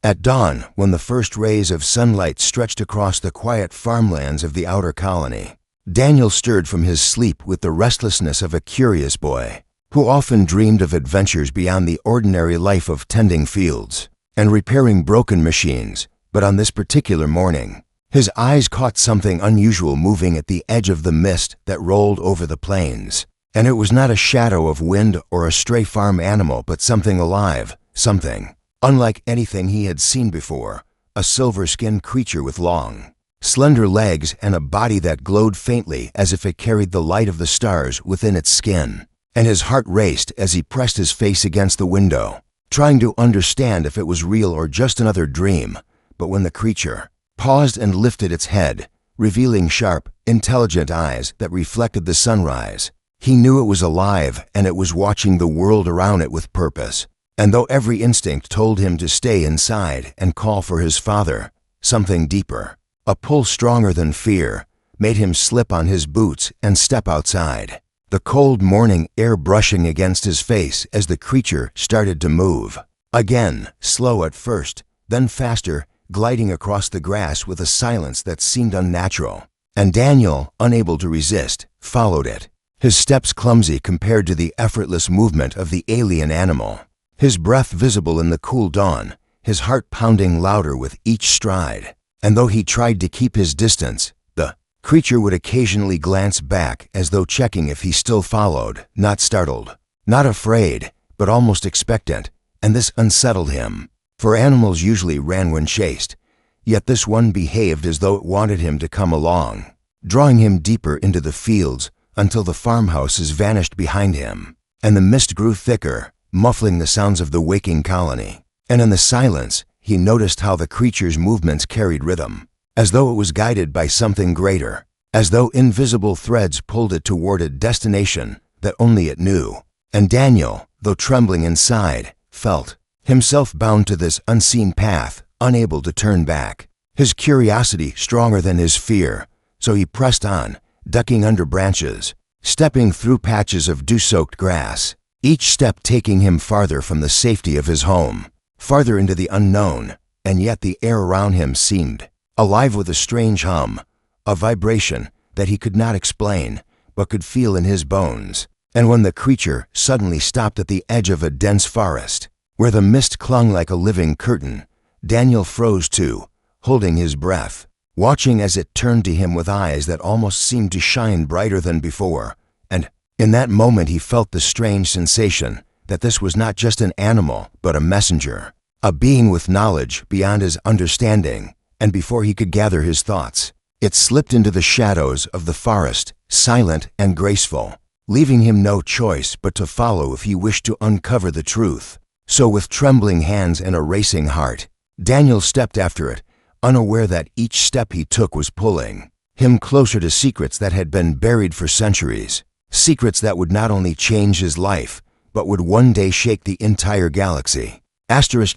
At dawn, when the first rays of sunlight stretched across the quiet farmlands of the outer colony, Daniel stirred from his sleep with the restlessness of a curious boy, who often dreamed of adventures beyond the ordinary life of tending fields and repairing broken machines. But on this particular morning, his eyes caught something unusual moving at the edge of the mist that rolled over the plains. And it was not a shadow of wind or a stray farm animal, but something alive, something unlike anything he had seen before, a silver-skinned creature with long, slender legs and a body that glowed faintly as if it carried the light of the stars within its skin. And his heart raced as he pressed his face against the window, trying to understand if it was real or just another dream. But when the creature paused and lifted its head, revealing sharp, intelligent eyes that reflected the sunrise, he knew it was alive and it was watching the world around it with purpose. And though every instinct told him to stay inside and call for his father, something deeper, a pull stronger than fear, made him slip on his boots and step outside, the cold morning air brushing against his face as the creature started to move. Again, slow at first, then faster, gliding across the grass with a silence that seemed unnatural. And Daniel, unable to resist, followed it, his steps clumsy compared to the effortless movement of the alien animal, his breath visible in the cool dawn, his heart pounding louder with each stride. And though he tried to keep his distance, the creature would occasionally glance back as though checking if he still followed, not startled, not afraid, but almost expectant. And this unsettled him, for animals usually ran when chased, yet this one behaved as though it wanted him to come along, drawing him deeper into the fields until the farmhouses vanished behind him, and the mist grew thicker, muffling the sounds of the waking colony. And in the silence, he noticed how the creature's movements carried rhythm, as though it was guided by something greater, as though invisible threads pulled it toward a destination that only it knew. And Daniel, though trembling inside, felt himself bound to this unseen path, unable to turn back, his curiosity stronger than his fear. So he pressed on, ducking under branches, stepping through patches of dew-soaked grass, each step taking him farther from the safety of his home, farther into the unknown. And yet the air around him seemed alive with a strange hum, a vibration that he could not explain, but could feel in his bones. And when the creature suddenly stopped at the edge of a dense forest, where the mist clung like a living curtain, Daniel froze too, holding his breath, watching as it turned to him with eyes that almost seemed to shine brighter than before. And in that moment he felt the strange sensation that this was not just an animal, but a messenger, a being with knowledge beyond his understanding. And before he could gather his thoughts, it slipped into the shadows of the forest, silent and graceful, leaving him no choice but to follow if he wished to uncover the truth. So with trembling hands and a racing heart, Daniel stepped after it, unaware that each step he took was pulling him closer to secrets that had been buried for centuries, secrets that would not only change his life, but would one day shake the entire galaxy.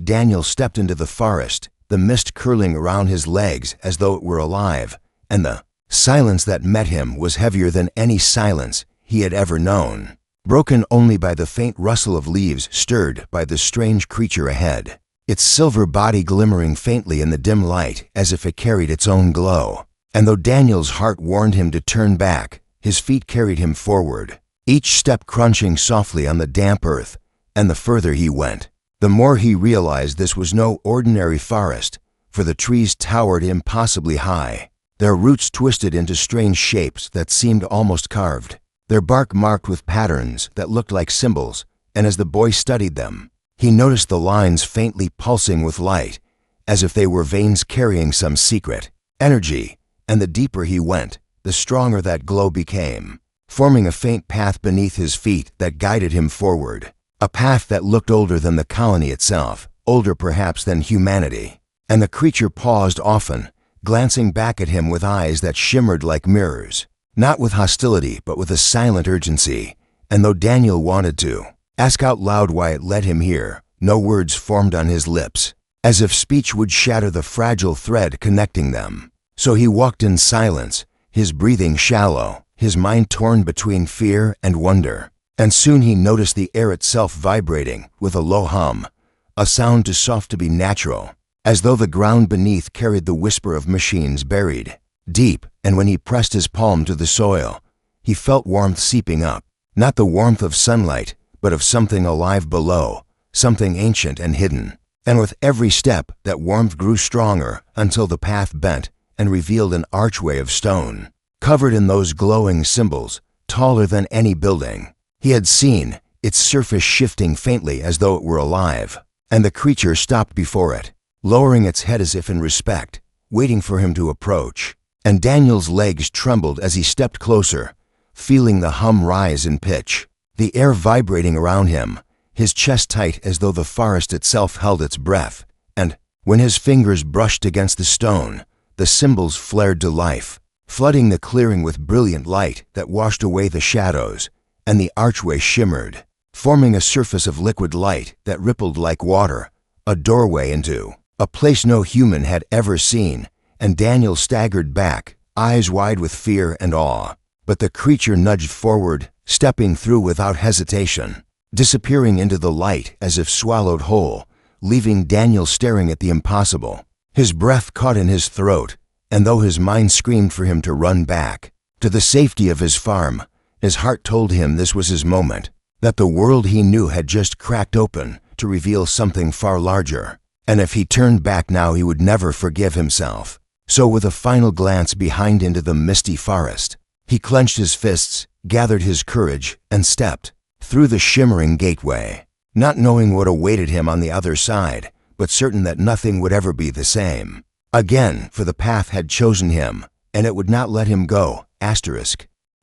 Daniel stepped into the forest, the mist curling around his legs as though it were alive, and the silence that met him was heavier than any silence he had ever known, broken only by the faint rustle of leaves stirred by the strange creature ahead, its silver body glimmering faintly in the dim light as if it carried its own glow. And though Daniel's heart warned him to turn back, his feet carried him forward, each step crunching softly on the damp earth. And the further he went, the more he realized this was no ordinary forest, for the trees towered impossibly high, their roots twisted into strange shapes that seemed almost carved, their bark marked with patterns that looked like symbols. And as the boy studied them, he noticed the lines faintly pulsing with light, as if they were veins carrying some secret energy. And the deeper he went, the stronger that glow became, forming a faint path beneath his feet that guided him forward, a path that looked older than the colony itself, older perhaps than humanity. And the creature paused often, glancing back at him with eyes that shimmered like mirrors, not with hostility but with a silent urgency. And though Daniel wanted to ask out loud why it led him here, no words formed on his lips, as if speech would shatter the fragile thread connecting them. So he walked in silence, his breathing shallow, his mind torn between fear and wonder. And soon he noticed the air itself vibrating with a low hum, a sound too soft to be natural, as though the ground beneath carried the whisper of machines buried deep, and when he pressed his palm to the soil, he felt warmth seeping up, not the warmth of sunlight, but of something alive below, something ancient and hidden. And with every step, that warmth grew stronger until the path bent and revealed an archway of stone, covered in those glowing symbols, taller than any building he had seen, its surface shifting faintly as though it were alive. And the creature stopped before it, lowering its head as if in respect, waiting for him to approach. And Daniel's legs trembled as he stepped closer, feeling the hum rise in pitch, the air vibrating around him, his chest tight as though the forest itself held its breath. And when his fingers brushed against the stone, the symbols flared to life, flooding the clearing with brilliant light that washed away the shadows, and the archway shimmered, forming a surface of liquid light that rippled like water, a doorway into a place no human had ever seen. And Daniel staggered back, eyes wide with fear and awe. But the creature nudged forward, stepping through without hesitation, disappearing into the light as if swallowed whole, leaving Daniel staring at the impossible. His breath caught in his throat, and though his mind screamed for him to run back to the safety of his farm, his heart told him this was his moment, that the world he knew had just cracked open to reveal something far larger. And if he turned back now, he would never forgive himself. So with a final glance behind into the misty forest, he clenched his fists, gathered his courage, and stepped through the shimmering gateway, not knowing what awaited him on the other side, but certain that nothing would ever be the same again, for the path had chosen him, and it would not let him go.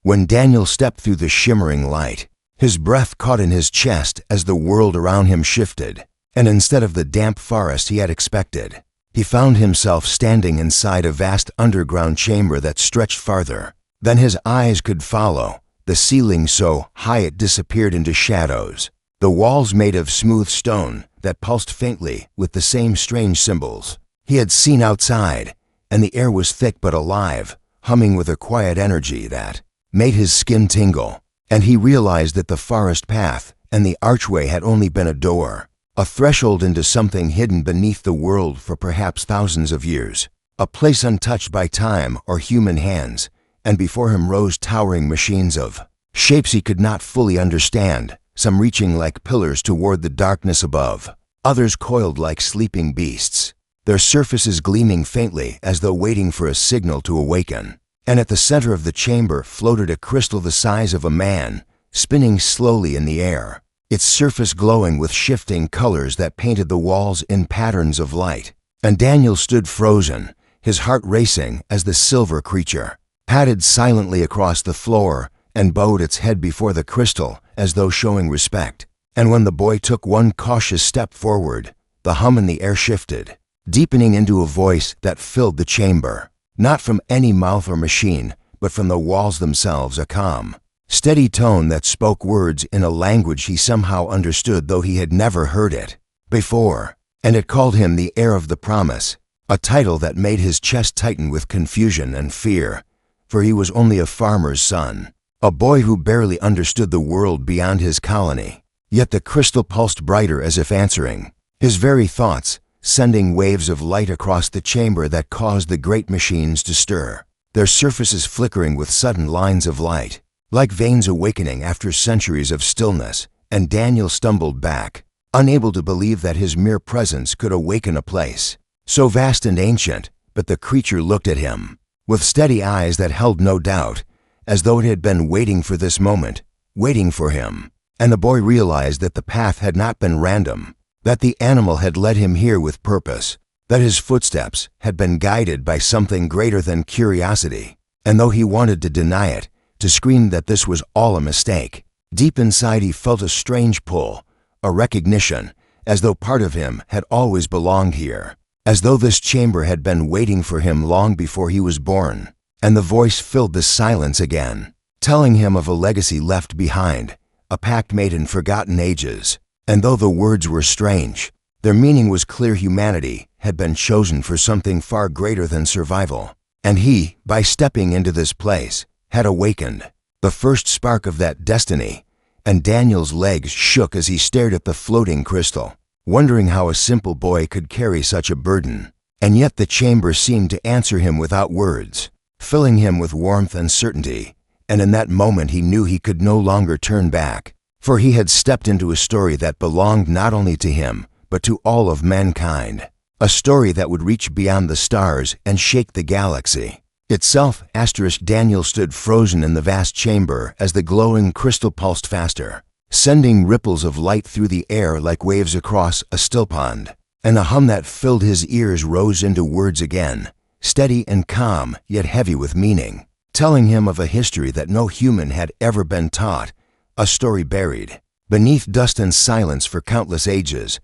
When Daniel stepped through the shimmering light, his breath caught in his chest as the world around him shifted, and instead of the damp forest he had expected, he found himself standing inside a vast underground chamber that stretched farther than his eyes could follow, the ceiling so high it disappeared into shadows, the walls made of smooth stone that pulsed faintly with the same strange symbols he had seen outside, and the air was thick but alive, humming with a quiet energy that made his skin tingle. And he realized that the forest path and the archway had only been a door, a threshold into something hidden beneath the world for perhaps thousands of years, a place untouched by time or human hands. And before him rose towering machines of shapes he could not fully understand, some reaching like pillars toward the darkness above, others coiled like sleeping beasts, their surfaces gleaming faintly as though waiting for a signal to awaken. And at the center of the chamber floated a crystal the size of a man, spinning slowly in the air, its surface glowing with shifting colors that painted the walls in patterns of light. And Daniel stood frozen, his heart racing as the silver creature padded silently across the floor and bowed its head before the crystal as though showing respect. And when the boy took one cautious step forward, the hum in the air shifted, deepening into a voice that filled the chamber, not from any mouth or machine, but from the walls themselves, a calm, steady tone that spoke words in a language he somehow understood though he had never heard it before. And it called him the heir of the promise, a title that made his chest tighten with confusion and fear, for he was only a farmer's son, a boy who barely understood the world beyond his colony. Yet the crystal pulsed brighter as if answering his very thoughts, sending waves of light across the chamber that caused the great machines to stir, their surfaces flickering with sudden lines of light, like veins awakening after centuries of stillness. And Daniel stumbled back, unable to believe that his mere presence could awaken a place so vast and ancient. But the creature looked at him with steady eyes that held no doubt, as though it had been waiting for this moment, waiting for him. And the boy realized that the path had not been random, that the animal had led him here with purpose, that his footsteps had been guided by something greater than curiosity. And though he wanted to deny it, to scream that this was all a mistake, deep inside he felt a strange pull, a recognition, as though part of him had always belonged here, as though this chamber had been waiting for him long before he was born. And the voice filled the silence again, telling him of a legacy left behind, a pact made in forgotten ages. And though the words were strange, their meaning was clear. Humanity had been chosen for something far greater than survival. And he, by stepping into this place, had awakened the first spark of that destiny. And Daniel's legs shook as he stared at the floating crystal, wondering how a simple boy could carry such a burden. And yet the chamber seemed to answer him without words, filling him with warmth and certainty. And in that moment he knew he could no longer turn back, for he had stepped into a story that belonged not only to him, but to all of mankind. A story that would reach beyond the stars and shake the galaxy itself. Daniel stood frozen in the vast chamber as the glowing crystal pulsed faster, sending ripples of light through the air like waves across a still pond. And the hum that filled his ears rose into words again, steady and calm, yet heavy with meaning, telling him of a history that no human had ever been taught, a story buried beneath dust and silence for countless ages.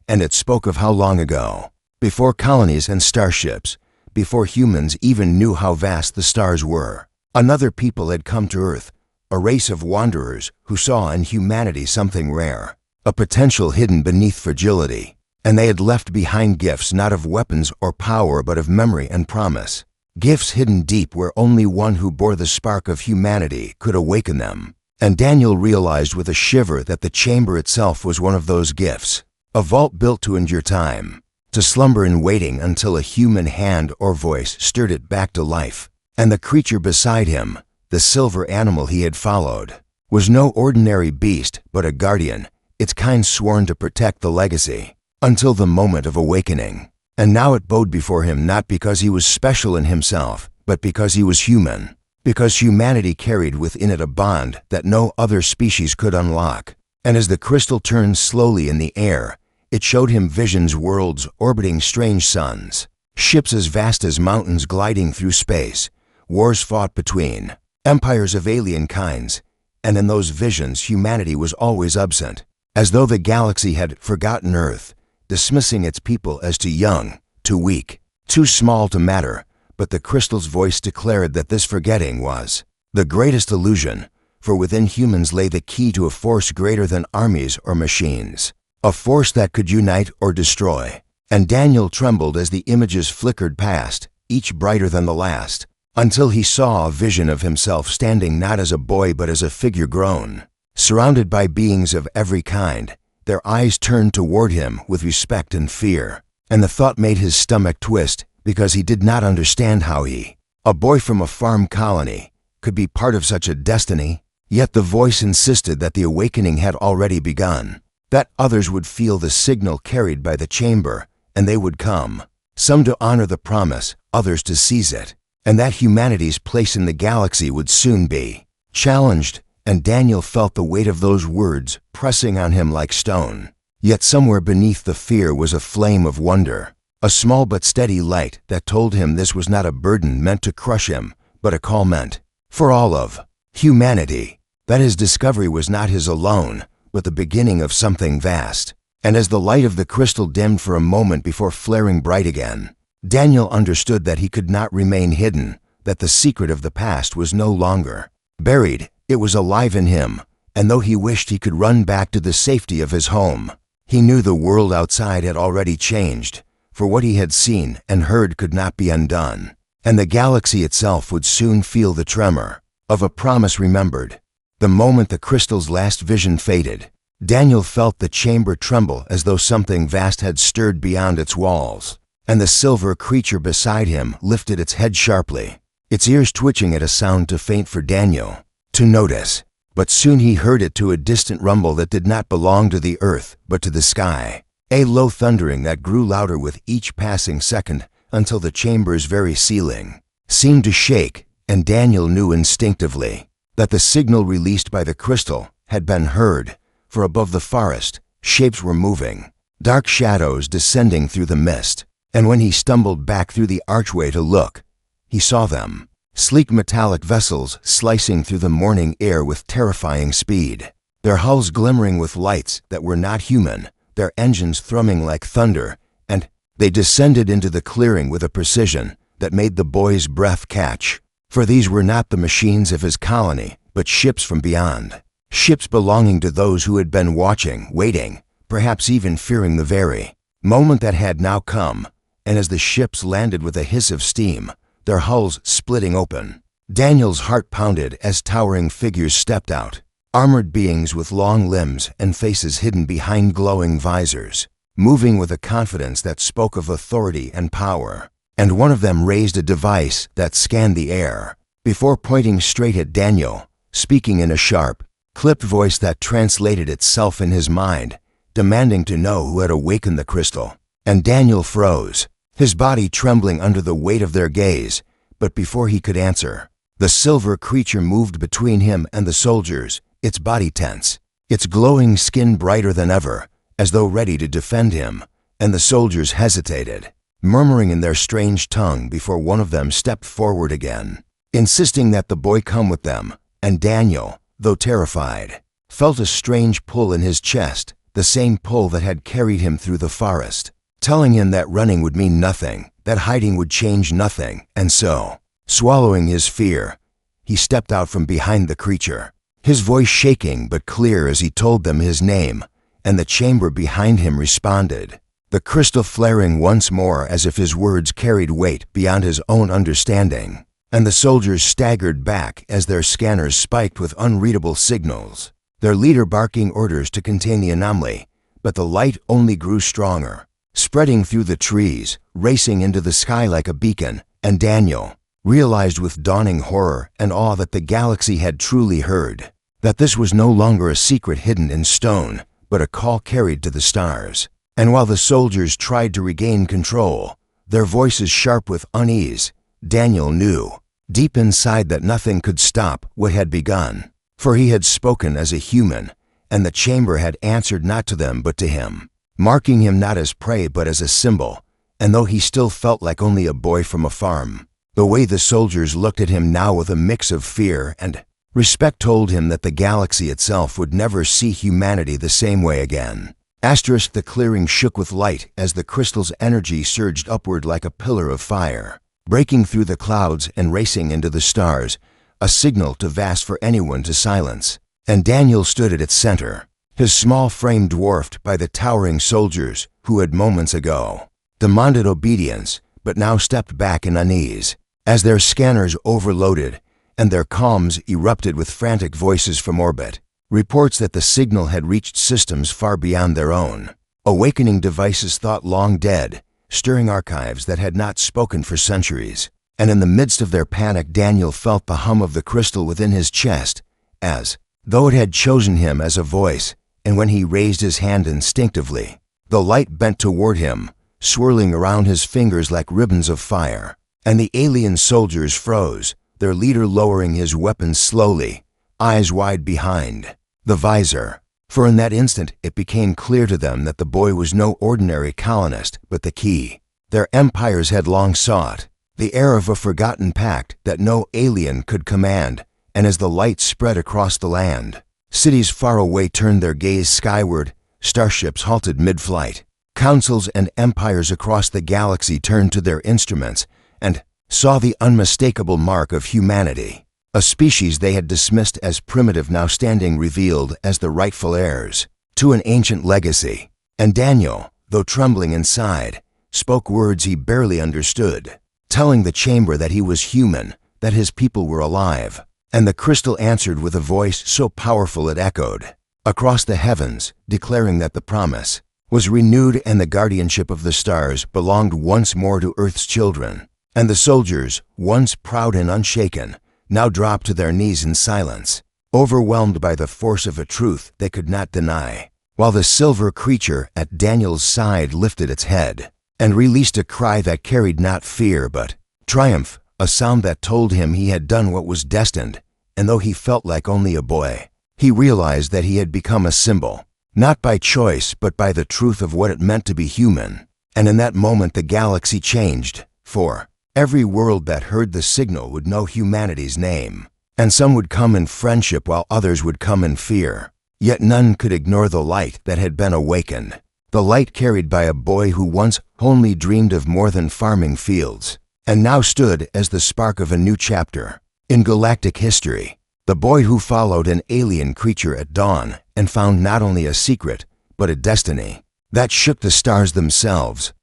And it spoke of how long ago, before colonies and starships, before humans even knew how vast the stars were, another people had come to Earth, a race of wanderers who saw in humanity something rare, a potential hidden beneath fragility. And they had left behind gifts not of weapons or power but of memory and promise, gifts hidden deep where only one who bore the spark of humanity could awaken them. And Daniel realized with a shiver that the chamber itself was one of those gifts, a vault built to endure time, to slumber in waiting until a human hand or voice stirred it back to life. And the creature beside him, the silver animal he had followed, was no ordinary beast but a guardian, its kind sworn to protect the legacy until the moment of awakening. And now it bowed before him not because he was special in himself, but because he was human, because humanity carried within it a bond that no other species could unlock. And as the crystal turned slowly in the air, it showed him visions, worlds orbiting strange suns, ships as vast as mountains gliding through space, wars fought between empires of alien kinds. And in those visions humanity was always absent, as though the galaxy had forgotten Earth, dismissing its people as too young, too weak, too small to matter. But the crystal's voice declared that this forgetting was the greatest illusion, for within humans lay the key to a force greater than armies or machines, a force that could unite or destroy. And Daniel trembled as the images flickered past, each brighter than the last, until he saw a vision of himself standing not as a boy but as a figure grown, surrounded by beings of every kind, their eyes turned toward him with respect and fear. And the thought made his stomach twist, because he did not understand how he, a boy from a farm colony, could be part of such a destiny. Yet the voice insisted that the awakening had already begun, that others would feel the signal carried by the chamber, and they would come, some to honor the promise, others to seize it, and that humanity's place in the galaxy would soon be challenged. And Daniel felt the weight of those words pressing on him like stone. Yet somewhere beneath the fear was a flame of wonder, a small but steady light that told him this was not a burden meant to crush him, but a call meant for all of humanity, that his discovery was not his alone, but the beginning of something vast. And as the light of the crystal dimmed for a moment before flaring bright again, Daniel understood that he could not remain hidden, that the secret of the past was no longer buried. It was alive in him, and though he wished he could run back to the safety of his home, he knew the world outside had already changed, for what he had seen and heard could not be undone, and the galaxy itself would soon feel the tremor of a promise remembered. The moment the crystal's last vision faded, Daniel felt the chamber tremble as though something vast had stirred beyond its walls, and the silver creature beside him lifted its head sharply, its ears twitching at a sound too faint for Daniel to notice. But soon he heard it to a distant rumble that did not belong to the earth but to the sky, a low thundering that grew louder with each passing second until the chamber's very ceiling seemed to shake. And Daniel knew instinctively that the signal released by the crystal had been heard, for above the forest shapes were moving, dark shadows descending through the mist. And when he stumbled back through the archway to look, he saw them, sleek metallic vessels slicing through the morning air with terrifying speed, their hulls glimmering with lights that were not human, their engines thrumming like thunder. And they descended into the clearing with a precision that made the boy's breath catch. For these were not the machines of his colony, but ships from beyond, ships belonging to those who had been watching, waiting, perhaps even fearing the very moment that had now come. And as the ships landed with a hiss of steam, their hulls splitting open, Daniel's heart pounded as towering figures stepped out, armored beings with long limbs and faces hidden behind glowing visors. moving with a confidence that spoke of authority and power. And one of them raised a device that scanned the air, before pointing straight at Daniel, speaking in a sharp, clipped voice that translated itself in his mind, demanding to know who had awakened the crystal. And Daniel froze, his body trembling under the weight of their gaze, but before he could answer, the silver creature moved between him and the soldiers, its body tense, its glowing skin brighter than ever, as though ready to defend him, and the soldiers hesitated, murmuring in their strange tongue before one of them stepped forward again, insisting that the boy come with them, and Daniel, though terrified, felt a strange pull in his chest, the same pull that had carried him through the forest, telling him that running would mean nothing, that hiding would change nothing, and so, swallowing his fear, he stepped out from behind the creature, his voice shaking but clear as he told them his name, and the chamber behind him responded, the crystal flaring once more as if his words carried weight beyond his own understanding, and the soldiers staggered back as their scanners spiked with unreadable signals, their leader barking orders to contain the anomaly, but the light only grew stronger, spreading through the trees, racing into the sky like a beacon, and Daniel realized with dawning horror and awe that the galaxy had truly heard, that this was no longer a secret hidden in stone, but a call carried to the stars. And while the soldiers tried to regain control, their voices sharp with unease, Daniel knew, deep inside, that nothing could stop what had begun, for he had spoken as a human, and the chamber had answered not to them but to him, marking him not as prey but as a symbol, and though he still felt like only a boy from a farm, the way the soldiers looked at him now with a mix of fear and respect told him that the galaxy itself would never see humanity the same way again. The clearing shook with light as the crystal's energy surged upward like a pillar of fire, breaking through the clouds and racing into the stars, a signal too vast for anyone to silence. And Daniel stood at its center, his small frame dwarfed by the towering soldiers who had moments ago demanded obedience but now stepped back in unease, as their scanners overloaded and their comms erupted with frantic voices from orbit, reports that the signal had reached systems far beyond their own, awakening devices thought long dead, stirring archives that had not spoken for centuries. And in the midst of their panic, Daniel felt the hum of the crystal within his chest, as though it had chosen him as a voice, and when he raised his hand instinctively, the light bent toward him, swirling around his fingers like ribbons of fire, and the alien soldiers froze, their leader lowering his weapon slowly, eyes wide behind the visor, for in that instant it became clear to them that the boy was no ordinary colonist, but the key their empires had long sought, the heir of a forgotten pact that no alien could command. And as the light spread across the land, cities far away turned their gaze skyward, starships halted mid-flight, councils and empires across the galaxy turned to their instruments and saw the unmistakable mark of humanity, a species they had dismissed as primitive now standing revealed as the rightful heirs to an ancient legacy. And Daniel, though trembling inside, spoke words he barely understood, telling the chamber that he was human, that his people were alive. And the crystal answered with a voice so powerful it echoed across the heavens, declaring that the promise was renewed and the guardianship of the stars belonged once more to Earth's children. And the soldiers, once proud and unshaken, now dropped to their knees in silence, overwhelmed by the force of a truth they could not deny, while the silver creature at Daniel's side lifted its head and released a cry that carried not fear but triumph, a sound that told him he had done what was destined, and though he felt like only a boy, he realized that he had become a symbol, not by choice but by the truth of what it meant to be human. And in that moment the galaxy changed, for every world that heard the signal would know humanity's name, and some would come in friendship while others would come in fear. Yet none could ignore the light that had been awakened, the light carried by a boy who once only dreamed of more than farming fields, and now stood as the spark of a new chapter in galactic history, the boy who followed an alien creature at dawn and found not only a secret, but a destiny that shook the stars themselves,